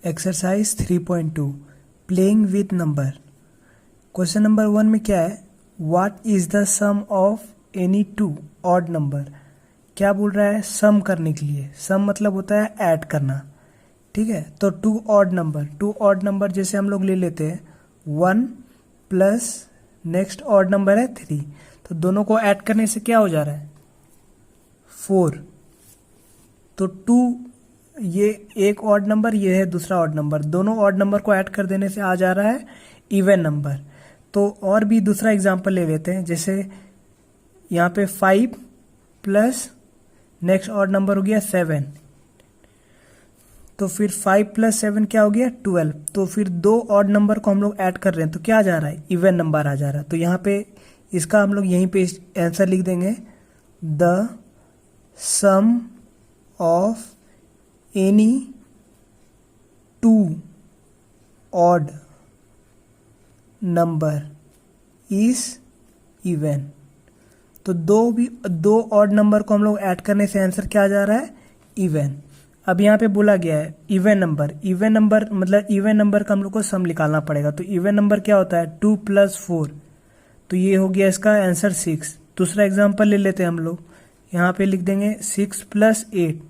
Exercise 3.2 playing with number. Question number 1 में क्या है, what is the sum of any two odd number. क्या बोल रहा है, सम करने के लिए। सम मतलब होता है ऐड करना, ठीक है। तो टू ऑड नंबर जैसे हम लोग ले लेते हैं 1 प्लस नेक्स्ट ऑड नंबर है 3, तो दोनों को ऐड करने से क्या हो जा रहा है 4। तो 2, ये एक ऑड नंबर, ये है दूसरा ऑड नंबर, दोनों ऑड नंबर को ऐड कर देने से आ जा रहा है इवन नंबर। तो और भी दूसरा एग्जांपल ले लेते हैं, जैसे यहाँ पे 5 प्लस नेक्स्ट ऑड नंबर हो गया 7, तो फिर 5 प्लस 7 क्या हो गया 12। तो फिर दो ऑड नंबर को हम लोग ऐड कर रहे हैं तो क्या आ जा रहा है इवन नंबर आ जा रहा है। तो यहाँ पे इसका हम लोग यहीं पे आंसर लिख देंगे, the sum of any two odd number is even. तो दो ऑड नंबर को हम लोग ऐड करने से आंसर क्या आ जा रहा है इवन। अब यहाँ पे बोला गया है इवन नंबर मतलब इवन नंबर का हम लोग को सम निकालना पड़ेगा। तो इवन नंबर क्या होता है 2 + 4, तो ये हो गया इसका आंसर 6। दूसरा एग्जांपल ले लेते हैं हम लोग, यहाँ पे लिख देंगे 6 + 8,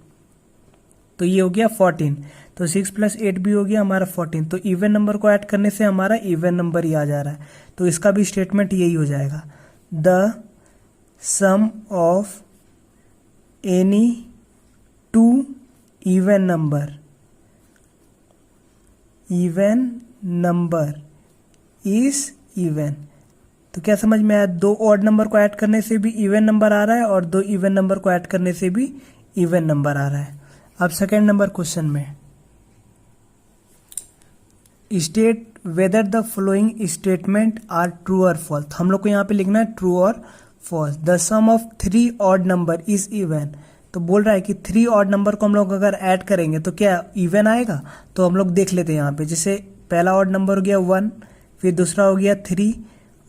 तो ये हो गया 14। तो 6 + 8 भी हो गया हमारा 14। तो इवन नंबर को ऐड करने से हमारा इवन नंबर ही आ जा रहा है। तो इसका भी स्टेटमेंट यही हो जाएगा, the sum of any two even number is even. तो क्या समझ में आया, दो ऑड नंबर को ऐड करने से भी इवन नंबर आ रहा है और दो इवन नंबर को ऐड करने से भी इवन नंबर आ रहा है। अब सेकेंड नंबर क्वेश्चन में, state whether the following statement are true और फॉल्स। हम लोग को यहाँ पे लिखना है ट्रू और false. The sum of 3 odd number is even. तो बोल रहा है कि 3 ऑड नंबर को हम लोग अगर ऐड करेंगे तो क्या इवन आएगा। तो हम लोग देख लेते हैं यहाँ पे, जैसे पहला ऑड नंबर हो गया 1, फिर दूसरा हो गया 3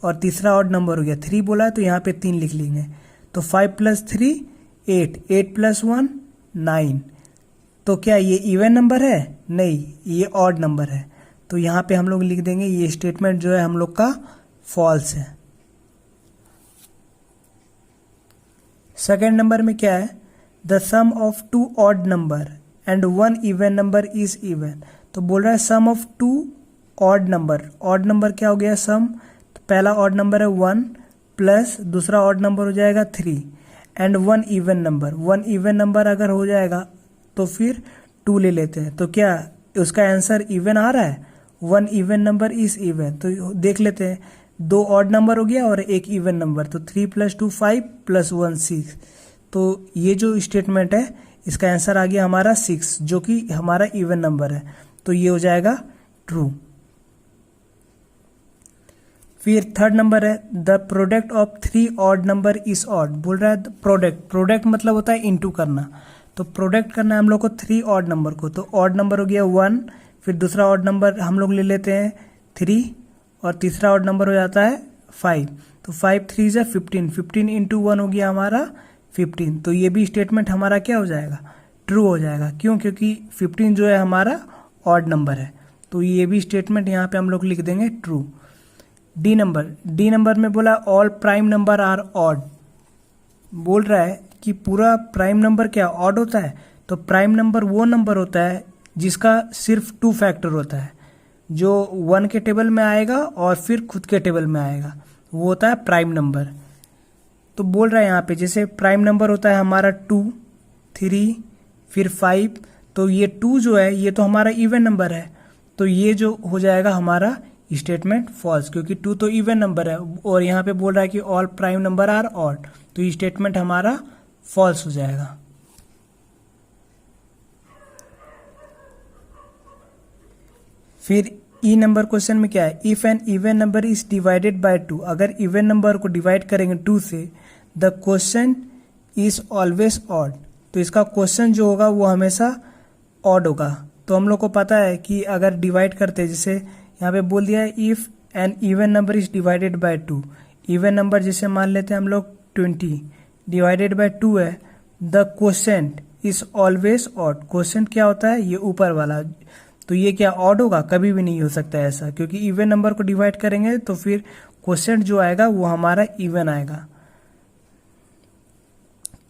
और तीसरा ऑड नंबर हो गया 3 बोला है, तो यहाँ पे 3 लिख लेंगे। तो 5 + 3 8, 8 + 1 9। तो क्या ये इवन नंबर है, नहीं ये ऑड नंबर है। तो यहाँ पे हम लोग लिख देंगे ये स्टेटमेंट जो है हम लोग का फॉल्स है। सेकेंड नंबर में क्या है, the sum of 2 odd number and 1 even number is even. तो बोल रहा है सम ऑफ 2 ऑड नंबर क्या हो गया सम। तो पहला ऑड नंबर है 1 प्लस दूसरा ऑड नंबर हो जाएगा 3 एंड 1 इवन नंबर अगर हो जाएगा तो फिर 2 ले लेते हैं। तो क्या उसका आंसर इवन आ रहा है, 1 इवन नंबर इज इवन। तो देख लेते हैं, 2 ऑड नंबर हो गया और एक इवन नंबर, तो 3 + 2 5 + 1 6। तो ये जो स्टेटमेंट है इसका आंसर आ गया हमारा 6, जो कि हमारा इवन नंबर है। तो ये हो जाएगा ट्रू। फिर थर्ड नंबर है, the product of 3 odd number is odd. बोल रहा है प्रोडक्ट मतलब होता है इनटू करना। तो प्रोडक्ट करना है हम लोग को 3 ऑड नंबर को। तो ऑड नंबर हो गया 1, फिर दूसरा ऑड नंबर हम लोग ले लेते हैं 3 और तीसरा ऑड नंबर हो जाता है 5। तो 5 3 = 15, 15 × 1 हो गया हमारा 15। तो ये भी स्टेटमेंट हमारा क्या हो जाएगा ट्रू हो जाएगा। क्यों, क्योंकि 15 जो है हमारा ऑड नंबर है। तो ये भी स्टेटमेंट यहाँ पे हम लोग लिख देंगे ट्रू। डी नंबर में बोला all prime number are odd. बोल रहा है कि पूरा प्राइम नंबर क्या ऑड होता है। तो प्राइम नंबर वो नंबर होता है जिसका सिर्फ 2 फैक्टर होता है, जो 1 के टेबल में आएगा और फिर खुद के टेबल में आएगा, वो होता है प्राइम नंबर। तो बोल रहा है यहाँ पे जैसे प्राइम नंबर होता है हमारा 2 3 फिर 5। तो ये 2 जो है ये तो हमारा इवन नंबर है। तो ये जो हो जाएगा हमारा स्टेटमेंट फॉल्स, क्योंकि 2 तो इवन नंबर है और यहाँ पे बोल रहा है कि all prime number are odd. तो ये स्टेटमेंट हमारा फॉल्स हो जाएगा। फिर ई नंबर क्वेश्चन में क्या है, if an even number is divided by 2। अगर इवन नंबर को डिवाइड करेंगे 2 से, the question is always odd. तो इसका क्वेश्चन जो होगा वो हमेशा ऑड होगा। तो हम लोग को पता है कि अगर डिवाइड करते हैं, जैसे यहाँ पे बोल दिया है if an even number is divided by 2। Even number जैसे मान लेते हैं हम लोग 20 डिवाइडेड बाय 2 है, the question is always odd. Question क्या होता है, ये ऊपर वाला तो ये क्या ऑड होगा? कभी भी नहीं हो सकता ऐसा, क्योंकि इवन नंबर को डिवाइड करेंगे तो फिर क्वोशिएंट जो आएगा वो हमारा इवन आएगा।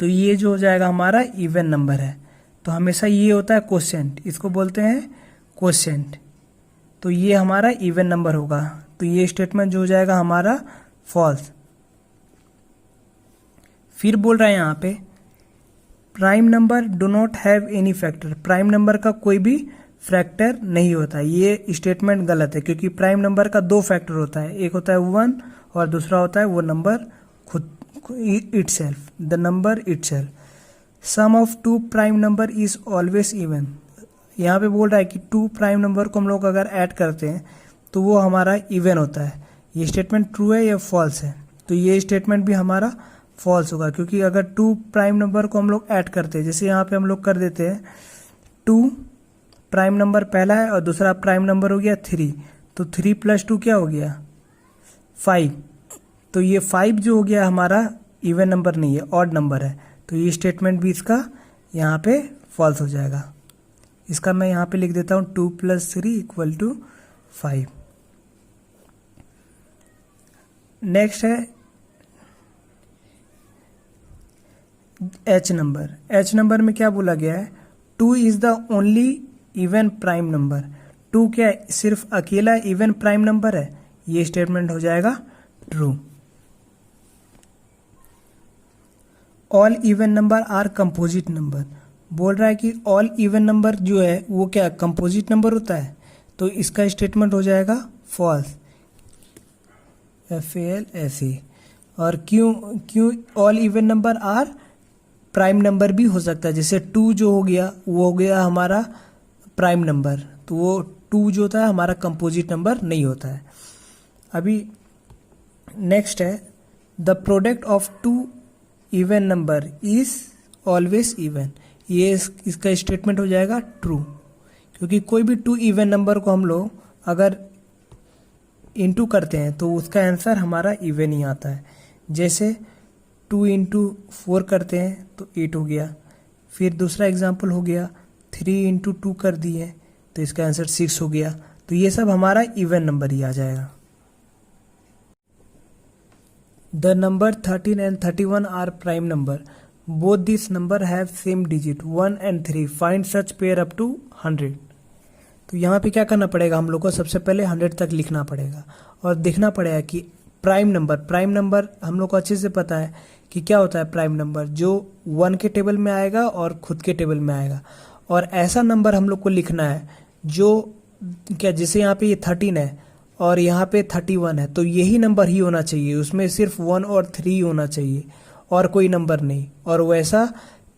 तो ये जो हो जाएगा हमारा इवन नंबर है। तो हमेशा ये होता है क्वोशिएंट, इसको बोलते हैं क्वोशिएंट। तो ये हमारा इवन नंबर होगा। तो ये स्टेटमेंट जो हो जाएगा हमारा फॉल्स। फिर बोल रहा है यहाँ पे prime number do not have any factor. Prime number का कोई भी फैक्टर नहीं होता। ये स्टेटमेंट गलत है, क्योंकि प्राइम नंबर का दो फैक्टर होता है, एक होता है 1 और दूसरा होता है वो नंबर खुद itself, the number itself. Sum of two prime number is always even. यहाँ पे बोल रहा है कि 2 प्राइम नंबर को हम लोग अगर ऐड करते हैं तो वो हमारा इवन होता है। ये स्टेटमेंट ट्रू है या फॉल्स है? तो ये स्टेटमेंट भी हमारा फॉल्स होगा, क्योंकि अगर 2 प्राइम नंबर को हम लोग ऐड करते हैं, जैसे यहाँ पे हम लोग कर देते हैं 2 प्राइम नंबर पहला है और दूसरा प्राइम नंबर हो गया 3, तो 3 + 2 क्या हो गया? 5। तो ये 5 जो हो गया हमारा इवन नंबर नहीं है, ऑड नंबर है। तो ये स्टेटमेंट भी इसका यहाँ पे फॉल्स हो जाएगा। इसका मैं यहाँ पे लिख देता हूँ 2 + 3 = 5। नेक्स्ट है एच नंबर। एच नंबर में क्या बोला गया है? 2 is the only even prime number. 2 क्या है? सिर्फ अकेला इवन प्राइम नंबर है। ये स्टेटमेंट हो जाएगा true. All even number are composite number. बोल रहा है कि ऑल इवन नंबर जो है वो क्या कंपोजिट नंबर होता है? तो इसका स्टेटमेंट हो जाएगा फॉल्स, FALSE। और क्यों all even number are prime number भी हो सकता है। जैसे 2 जो हो गया वो हो गया हमारा प्राइम नंबर, तो वो 2 जो होता है हमारा कंपोजिट नंबर नहीं होता है। अभी नेक्स्ट है the product of 2 even number is always even. ये इसका स्टेटमेंट हो जाएगा ट्रू, क्योंकि कोई भी 2 इवन नंबर को हम लोग अगर इंटू करते हैं तो उसका आंसर हमारा इवन ही आता है। जैसे 2 × 4 करते हैं तो 8 हो गया। फिर दूसरा एग्जाम्पल हो गया 3 × 2 कर दिए तो इसका आंसर 6 हो गया। तो ये सब हमारा इवन नंबर ही आ जाएगा। The number 13 and 31 are prime number. Both this number have same digit 1 and 3। Find such pair up to 100। तो यहाँ पे क्या करना पड़ेगा हम लोग को? सबसे पहले 100 तक लिखना पड़ेगा और देखना पड़ेगा कि प्राइम नंबर हम लोग को अच्छे से पता है कि क्या होता है प्राइम नंबर, जो 1 के टेबल में आएगा और खुद के टेबल में आएगा। और ऐसा नंबर हम लोग को लिखना है जो क्या, जैसे यहाँ पे ये 13 है और यहाँ पे 31 है, तो यही नंबर ही होना चाहिए, उसमें सिर्फ 1 और 3 होना चाहिए और कोई नंबर नहीं। और वैसा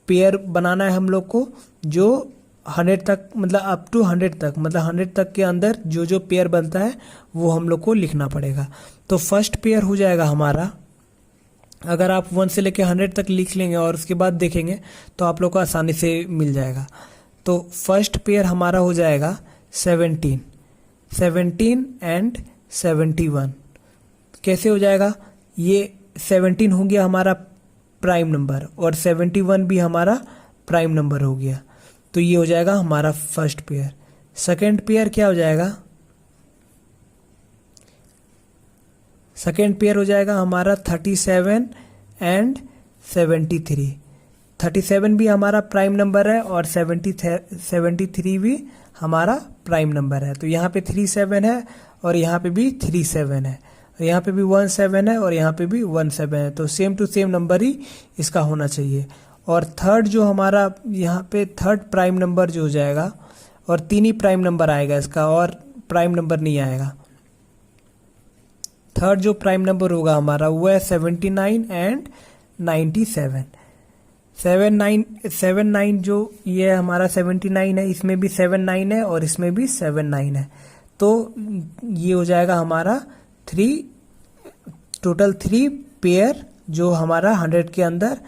पेयर बनाना है हम लोग को जो 100 तक, मतलब अप टू 100 तक, मतलब 100 तक के अंदर जो जो पेयर बनता है वो हम लोग को लिखना पड़ेगा। तो फर्स्ट पेयर हो जाएगा हमारा, अगर आप 1 से लेकर 100 तक लिख लेंगे और उसके बाद देखेंगे तो आप लोग को आसानी से मिल जाएगा। तो फर्स्ट पेयर हमारा हो जाएगा 17 and 71। कैसे हो जाएगा? ये 17 हो गया हमारा प्राइम नंबर और 71 भी हमारा प्राइम नंबर हो गया। तो ये हो जाएगा हमारा फर्स्ट पेयर। सेकेंड पेयर क्या हो जाएगा? सेकेंड पेयर हो जाएगा हमारा 37 and 73। 37 भी हमारा प्राइम नंबर है और 73 भी हमारा प्राइम नंबर है। तो यहाँ पे 37 है और यहाँ पे भी 37 है, यहाँ पे भी 17 है और यहाँ पे भी 17 है। तो सेम टू सेम नंबर ही इसका होना चाहिए। और थर्ड जो हमारा यहाँ पे थर्ड प्राइम नंबर जो हो जाएगा, और 3 ही प्राइम नंबर आएगा इसका और प्राइम नंबर नहीं आएगा। थर्ड जो प्राइम नंबर होगा हमारा वो है 79 and 97। 79 जो ये हमारा 79 है, इसमें भी 79 है और इसमें भी 79 है। तो ये हो जाएगा हमारा टोटल 3 पेयर जो हमारा 100 के अंदर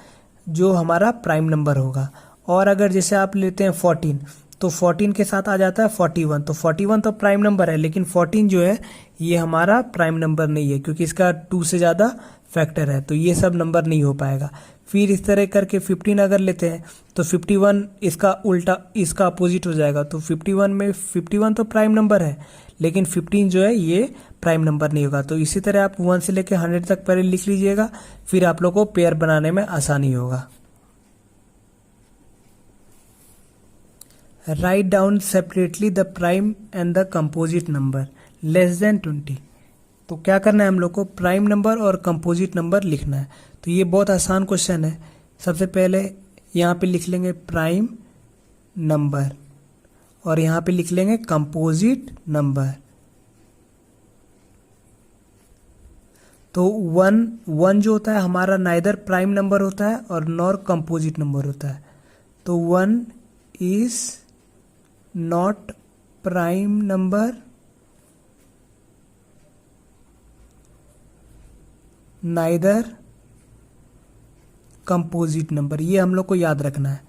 जो हमारा प्राइम नंबर होगा। और अगर जैसे आप लेते हैं 14, तो 14 के साथ आ जाता है 41। तो 41 तो प्राइम नंबर है, लेकिन 14 जो है ये हमारा प्राइम नंबर नहीं है, क्योंकि इसका 2 से ज़्यादा फैक्टर है, तो ये सब नंबर नहीं हो पाएगा। फिर इस तरह करके 15 अगर लेते हैं तो 51 इसका उल्टा, इसका अपोजिट हो जाएगा। तो 51 में 51 तो प्राइम नंबर है, लेकिन 15 जो है ये प्राइम नंबर नहीं होगा। तो इसी तरह आप 1 से लेकर 100 तक पहले लिख लीजिएगा, फिर आप लोग को पेयर बनाने में आसानी होगा। Write down separately the prime and the composite number less than 20। तो क्या करना है हम लोग को, प्राइम नंबर और कंपोजिट नंबर लिखना है। तो ये बहुत आसान क्वेश्चन है। सबसे पहले यहाँ पे लिख लेंगे प्राइम नंबर और यहाँ पे लिख लेंगे कंपोजिट नंबर। तो वन जो होता है हमारा नाइदर प्राइम नंबर होता है और नॉर कंपोजिट नंबर होता है। तो 1 is not prime number, neither composite number. ये हम लोग को याद रखना है,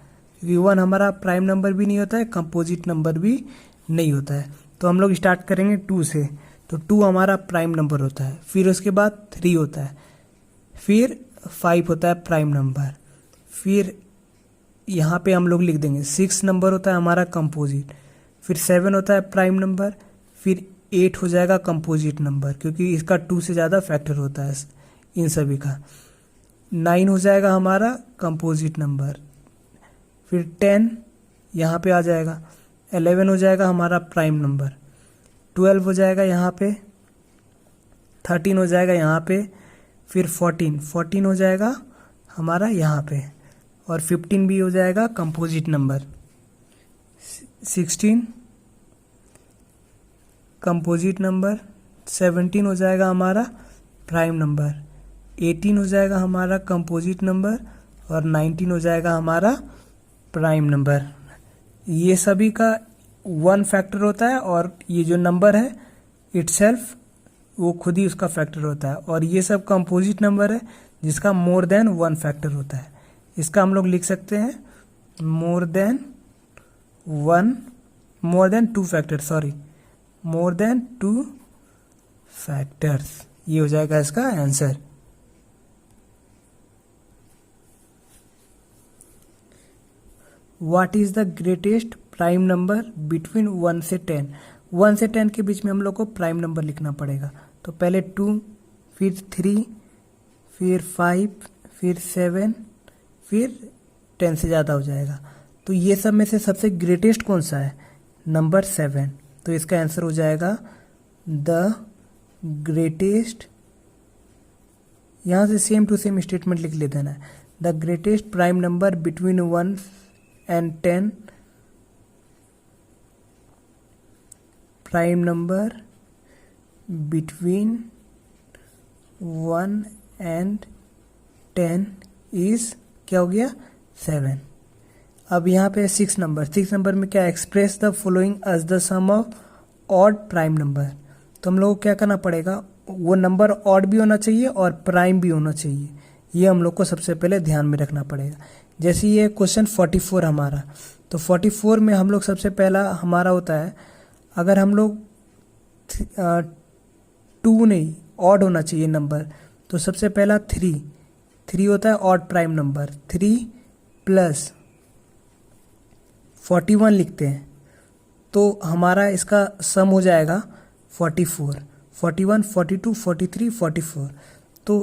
क्योंकि 1 हमारा प्राइम नंबर भी नहीं होता है, कंपोजिट नंबर भी नहीं होता है। तो हम लोग स्टार्ट करेंगे 2 से। तो 2 हमारा प्राइम नंबर होता है, फिर उसके बाद 3 होता है, फिर 5 होता है प्राइम नंबर, फिर यहाँ पे हम लोग लिख देंगे 6 नंबर होता है हमारा कंपोजिट, फिर 7 होता है प्राइम नंबर, फिर 8 हो जाएगा कंपोजिट नंबर, क्योंकि इसका 2 से ज़्यादा फैक्टर होता है इन सभी का। 9 हो जाएगा हमारा कंपोजिट नंबर, फिर 10 यहाँ पे आ जाएगा, 11 हो जाएगा हमारा प्राइम नंबर, 12 हो जाएगा यहाँ पे, 13 हो जाएगा यहाँ पे, फिर 14 हो जाएगा हमारा यहाँ पे, और 15 भी हो जाएगा कंपोजिट नंबर, 16 कंपोजिट नंबर, 17 हो जाएगा हमारा प्राइम नंबर, 18 हो जाएगा हमारा कंपोजिट नंबर, और 19 हो जाएगा हमारा प्राइम नंबर। ये सभी का 1 फैक्टर होता है, और ये जो नंबर है इटसेल्फ वो खुद ही उसका फैक्टर होता है, और ये सब कंपोजिट नंबर है जिसका मोर देन 1 फैक्टर होता है। इसका हम लोग लिख सकते हैं मोर देन 2 फैक्टर्स। ये हो जाएगा इसका answer. What is the greatest prime number between 1 से 10? 1 से 10 के बीच में हम लोग को प्राइम नंबर लिखना पड़ेगा। तो पहले 2, फिर 3, फिर 5, फिर 7, फिर 10 से ज़्यादा हो जाएगा। तो ये सब में से सबसे ग्रेटेस्ट कौन सा है? नंबर 7। तो इसका आंसर हो जाएगा द ग्रेटेस्ट। यहाँ से सेम टू सेम स्टेटमेंट लिख ले देना है। The greatest prime number between 1 and 10, prime number between 1 and 10 is क्या हो गया? 7। अब यहाँ पे 6 नंबर में क्या? Express the following as the sum of odd prime number. तो हम लोग को क्या करना पड़ेगा, वो नंबर ऑड भी होना चाहिए और प्राइम भी होना चाहिए। ये हम लोग को सबसे पहले ध्यान में रखना पड़ेगा। जैसे ये क्वेश्चन 44 हमारा, तो 44 में हम लोग सबसे पहला हमारा होता है, अगर हम लोग 2 नहीं ऑड होना चाहिए नंबर, तो सबसे पहला 3 होता है ऑड प्राइम नंबर। 3 प्लस 41 लिखते हैं, तो हमारा इसका सम हो जाएगा 44, 41, 42, 43, 44। तो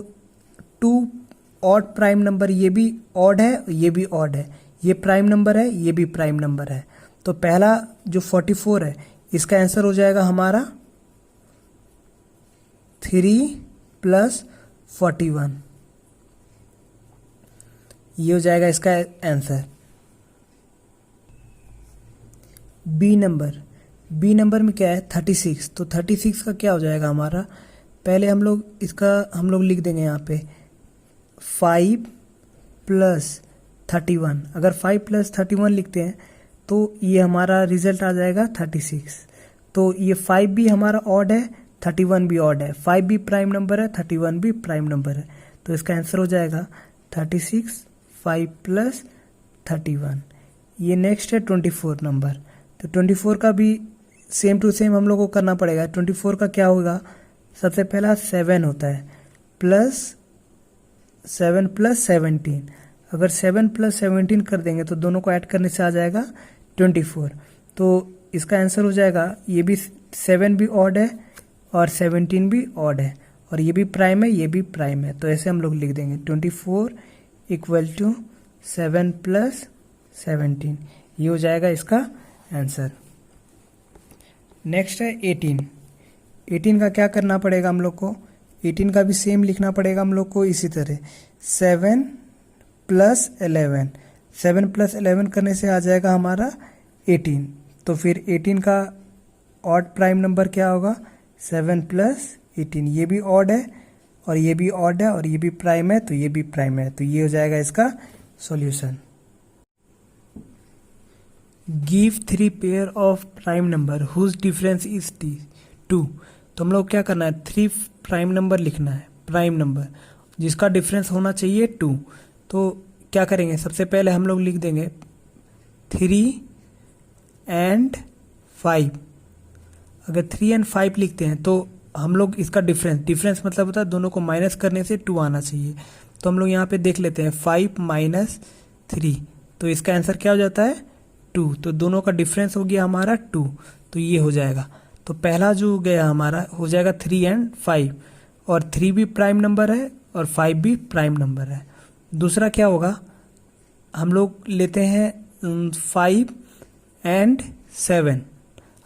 2 ऑड प्राइम नंबर, ये भी ऑड है, ये भी ऑड है, ये प्राइम नंबर है, ये भी प्राइम नंबर है। तो पहला जो 44 है इसका आंसर हो जाएगा हमारा 3 प्लस 41। ये हो जाएगा इसका आंसर। बी नंबर में क्या है? 36। तो 36 का क्या हो जाएगा हमारा? पहले हम लोग लिख देंगे यहाँ पे 5 प्लस 31। अगर 5 प्लस 31 लिखते हैं तो ये हमारा रिजल्ट आ जाएगा 36। तो ये 5 भी हमारा ऑड है, 31 भी ऑड है। 5 भी प्राइम नंबर है, 31 भी प्राइम नंबर है। तो इसका आंसर हो जाएगा 36, 5 प्लस 31। ये नेक्स्ट है 24 नंबर। तो 24 का भी सेम टू सेम हम लोग को करना पड़ेगा। 24 का क्या होगा? सबसे पहला 7 होता है, प्लस 7 प्लस 17। अगर 7 + 17 कर देंगे तो दोनों को ऐड करने से आ जाएगा 24। तो इसका आंसर हो जाएगा, ये भी 7 भी ऑड है और 17 भी ऑड है, और ये भी प्राइम है, ये भी प्राइम है। तो ऐसे हम लोग लिख देंगे 24 = 7 + 17, ये हो जाएगा इसका आंसर। नेक्स्ट है 18। 18 का क्या करना पड़ेगा हम लोग को, 18 का भी सेम लिखना पड़ेगा हम लोग को इसी तरह, 7 + 11। 7 + 11 करने से आ जाएगा हमारा 18। तो फिर 18 का ऑड प्राइम नंबर क्या होगा, 7 + 18। ये भी ऑड है और ये भी ऑड है और ये भी प्राइम है, तो ये भी प्राइम है। तो ये हो जाएगा इसका solution. Give 3 pair of prime number whose difference is 2। तो हम लोग क्या करना है, 3 प्राइम नंबर लिखना है, प्राइम नंबर जिसका डिफरेंस होना चाहिए 2। तो क्या करेंगे, सबसे पहले हम लोग लिख देंगे 3 और 5। अगर 3 और 5 लिखते हैं तो हम लोग इसका डिफरेंस मतलब होता है दोनों को माइनस करने से 2 आना चाहिए। तो हम लोग यहाँ पे देख लेते हैं 5 - 3, तो इसका आंसर क्या हो जाता है 2। तो दोनों का डिफरेंस हो गया हमारा 2, तो ये हो जाएगा। तो पहला जो गया हमारा हो जाएगा 3 और 5, और 3 भी प्राइम नंबर है और 5 भी प्राइम नंबर है। दूसरा क्या होगा, हम लोग लेते हैं 5 और 7।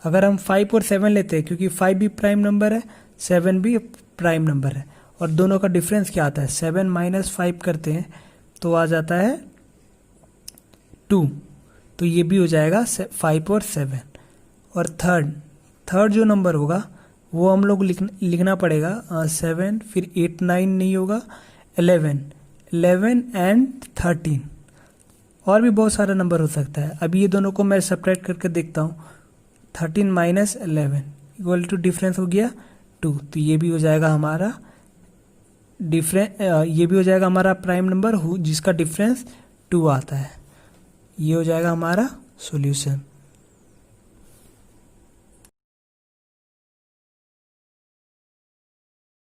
अगर हम 5 और 7 लेते हैं, क्योंकि 5 भी प्राइम नंबर है, 7 भी प्राइम नंबर है, और दोनों का डिफरेंस क्या आता है, 7 - 5 करते हैं तो आ जाता है 2। तो ये भी हो जाएगा 5 और 7। और थर्ड जो नंबर होगा वो हम लोग लिखना पड़ेगा 7, फिर 8 9 नहीं होगा, 11 और 13। और भी बहुत सारा नंबर हो सकता है। अभी ये दोनों को मैं सब्ट्रैक्ट करके देखता हूँ, 13 - 11 = डिफरेंस हो गया 2। तो ये भी हो जाएगा हमारा ये भी हो जाएगा हमारा प्राइम नंबर जिसका डिफरेंस 2 आता है। ये हो जाएगा हमारा सॉल्यूशन।